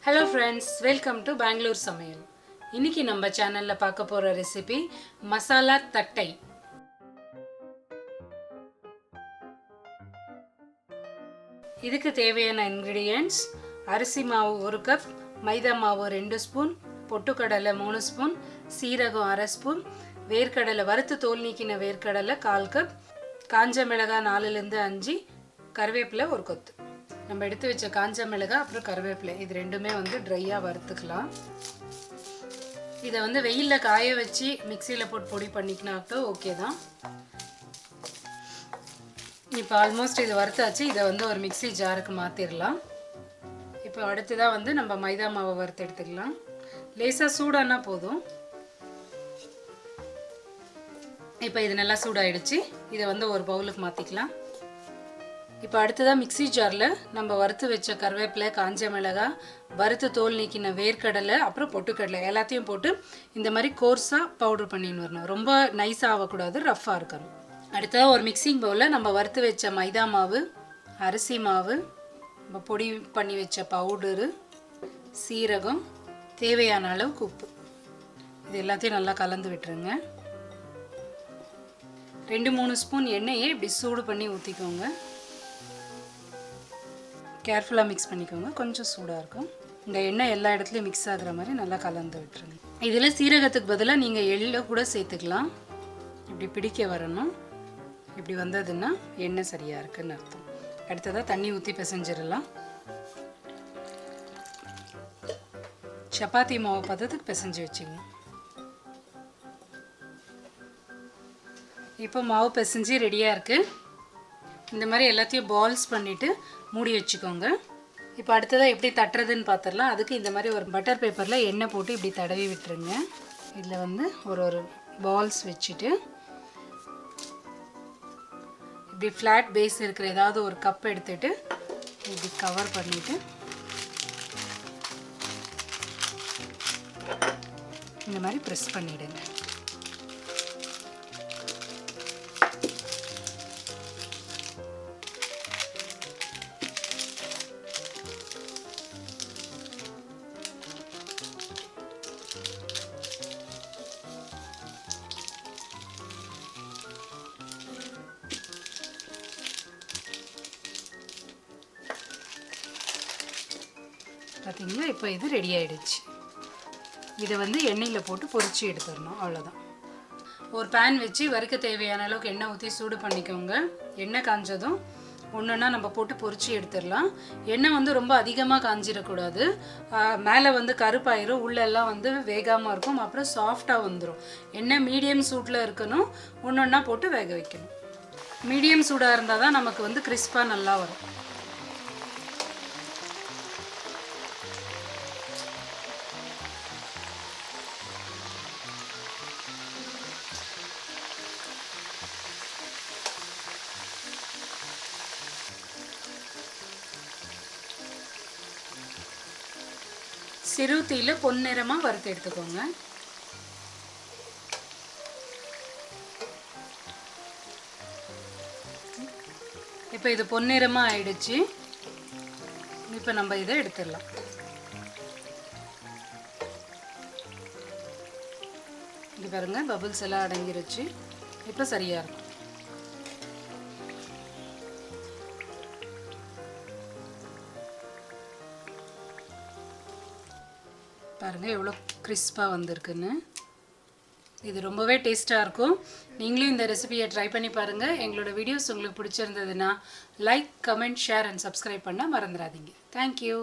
Hello friends, welcome to Bangalore Samayal. இன்னைக்கு நம்ம சேனல்ல பார்க்க போற ரெசிபி மசாலா தட்டை. இதுக்கு தேவையான ingredients அரிசி மாவு 1 கப், மைதா மாவு 2 ஸ்பூன், பொட்டுக்கடலை 3 ஸ்பூன், சீரகம் 1/2 ஸ்பூன், வேர்க்கடலை வறுத்து தோல் நீக்கின வேர்க்கடலை 1/4 கப், காஞ்ச மிளகாய் 4 ல இருந்து 5, கறிவேப்பிலை 1 கொத்து. நம்ம எடுத்து வச்ச காஞ்ச மிளகாய் அப்புறம் கறிவேப்பிலை இது ரெண்டுமே வந்து ட்ரையா வறுத்துக்கலாம். இதை வந்து வெயில்ல காய வச்சு மிக்ஸில போட்டு பொடி பண்ணிக்கினாக்க ஓகே தான். இப்போ ஆல்மோஸ்ட் இது வறுத்தாச்சு. இதை வந்து ஒரு மிக்ஸி ஜாருக்கு மாற்றிடலாம். இப்போ அடுத்ததாக வந்து நம்ம மைதா மாவை வறுத்து எடுத்துக்கலாம். லேசாக சூடானா போதும். இப்போ இது நல்லா சூடாயிடுச்சு. இதை வந்து ஒரு பவுலுக்கு மாற்றிக்கலாம். இப்போ அடுத்ததாக மிக்ஸி ஜாரில் நம்ம வறுத்து வச்ச கருவேப்பிலை, காஞ்ச மிளகாய், வறுத்து தோல் நீக்கின வேர்க்கடலை, அப்புறம் பொட்டுக்கடலை எல்லாத்தையும் போட்டு இந்த மாதிரி கோர்ஸாக பவுடர் பண்ணின்னு வரணும். ரொம்ப நைஸாக ஆகக்கூடாது, ரஃப்பாக இருக்கணும். அடுத்ததாக ஒரு மிக்சிங் பவுலில் நம்ம வறுத்து வச்ச மைதா மாவு, அரிசி மாவு, நம்ம பொடி பண்ணி வச்ச பவுடரு, சீரகம், தேவையான அளவுக்கு உப்பு, இது எல்லாத்தையும் நல்லா கலந்து விட்டுருங்க. 2-3 ஸ்பூன் எண்ணெயை இப்படி சூடு பண்ணி ஊற்றிக்கோங்க. கேர்ஃபுல்லாக மிக்ஸ் பண்ணிக்கோங்க, கொஞ்சம் சூடாக இருக்கும். இந்த எண்ணெய் எல்லா இடத்துலையும் மிக்ஸ் ஆகிற மாதிரி நல்லா கலந்து விட்டுருங்க. இதில் சீரகத்துக்கு பதிலாக நீங்கள் எள்ளை கூட சேர்த்துக்கலாம். இப்படி பிடிக்க வரணும். இப்படி வந்ததுன்னா எண்ணெய் சரியாக இருக்குன்னு அர்த்தம். அடுத்ததாக தண்ணி ஊற்றி பிசைஞ்சிடலாம். சப்பாத்தி மாவு பதத்துக்கு பிசைஞ்சு வச்சுங்க. இப்போ மாவு பிசைஞ்சு ரெடியாக இருக்குது. இந்த மாதிரி எல்லாத்தையும் பால்ஸ் பண்ணிவிட்டு மூடி வச்சுக்கோங்க. இப்போ அடுத்ததாக எப்படி தட்டுறதுன்னு பார்த்துடலாம். அதுக்கு இந்த மாதிரி ஒரு பட்டர் பேப்பரில் எண்ணெய் போட்டு இப்படி தடவி விட்டுருங்க. இதில் வந்து ஒரு பால்ஸ் வச்சுட்டு இப்படி ஃப்ளாட் பேஸ் இருக்கிற ஏதாவது ஒரு கப் எடுத்துகிட்டு இப்படி கவர் பண்ணிவிட்டு இந்த மாதிரி ப்ரெஸ் பண்ணிவிடுங்க. பார்த்தீங்களா, இப்போ இது ரெடி ஆகிடுச்சு. இதை வந்து எண்ணெயில் போட்டு பொரிச்சு எடுத்துடணும், அவ்வளோதான். ஒரு பேன் வச்சு வறுக்க தேவையான அளவுக்கு எண்ணெய் ஊற்றி சூடு பண்ணிக்கோங்க. எண்ணெய் காஞ்சதும் ஒன்றுன்னா நம்ம போட்டு பொரிச்சு எடுத்துடலாம். எண்ணெய் வந்து ரொம்ப அதிகமாக காஞ்சிடக்கூடாது. மேலே வந்து கருப்பாயிரும், உள்ளெல்லாம் வந்து வேகாமல் இருக்கும், அப்புறம் சாஃப்டாக வந்துடும். எண்ணெய் மீடியம் சூட்டில் இருக்கணும். ஒன்றொன்னா போட்டு வேக வைக்கணும். மீடியம் சூடாக இருந்தால் தான் நமக்கு வந்து கிறிஸ்பாக நல்லா வரும். சிறு தீயில பொன்னிறமாக வறுத்து எடுத்துக்கோங்க. இப்போ இது பொன்னிறமாக ஆயிடுச்சு. இப்போ நம்ம இதை எடுத்துடலாம். இங்கே பாருங்க, பபிள்ஸ் எல்லாம் அடங்கிருச்சு. இப்போ சரியாக இருக்கும். பாருங்கள் எவ்வளோ கிறிஸ்பாக வந்திருக்குன்னு. இது ரொம்பவே டேஸ்ட்டாக இருக்கும். நீங்களும் இந்த ரெசிபியை ட்ரை பண்ணி பாருங்கள். எங்களோட வீடியோஸ் உங்களுக்கு பிடிச்சிருந்ததுன்னா like, comment, share and subscribe பண்ண மறந்துடாதீங்க. தேங்க்யூ.